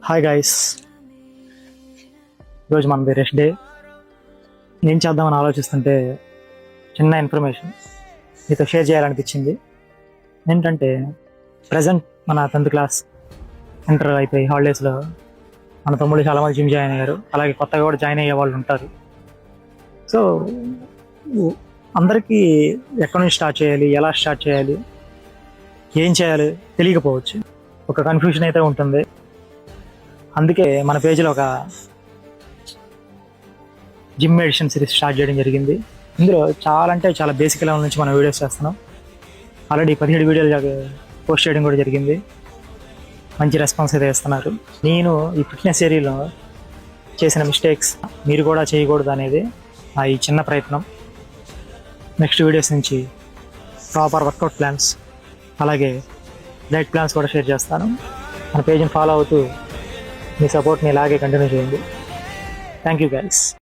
Hi guys, ఈరోజు మనది rest day. ఏం చేద్దామని ఆలోచిస్తుంటే చిన్న ఇన్ఫర్మేషన్ మీతో షేర్ చేయాలనిపించింది. ఏంటంటే ప్రజెంట్ మన 10th క్లాస్ ఇంటర్ అయిపోయి హాలిడేస్లో మన తమ్ముళ్ళు చాలామంది జిమ్ జాయిన్ అయ్యారు. అలాగే కొత్తగా కూడా జాయిన్ అయ్యే వాళ్ళు ఉంటారు. సో అందరికీ ఎక్కడి నుంచి స్టార్ట్ చేయాలి, ఎలా స్టార్ట్ చేయాలి, ఏం చేయాలి తెలియకపోవచ్చు. ఒక కన్ఫ్యూజన్ అయితే ఉంటుంది. అందుకే మన పేజీలో ఒక జిమ్ మెడిసిన్ సిరీస్ స్టార్ట్ చేయడం జరిగింది. ఇందులో చాలా బేసిక్ లెవెల్ నుంచి మనం వీడియోస్ చేస్తున్నాం. ఆల్రెడీ 17 వీడియోలు పోస్ట్ చేయడం కూడా జరిగింది. మంచి రెస్పాన్స్ అయితే ఇస్తున్నారు. నేను ఈ ఫిట్నెస్ ఏరియాలో చేసిన మిస్టేక్స్ మీరు కూడా చేయకూడదు అనేది ఈ చిన్న ప్రయత్నం. నెక్స్ట్ వీడియోస్ నుంచి ప్రాపర్ వర్కౌట్ ప్లాన్స్ అలాగే డైట్ ప్లాన్స్ కూడా షేర్ చేస్తాను. మన పేజ్ని ఫాలో అవుతూ మీ సపోర్ట్ని ఇలాగే కంటిన్యూ చేయండి. Thank you guys.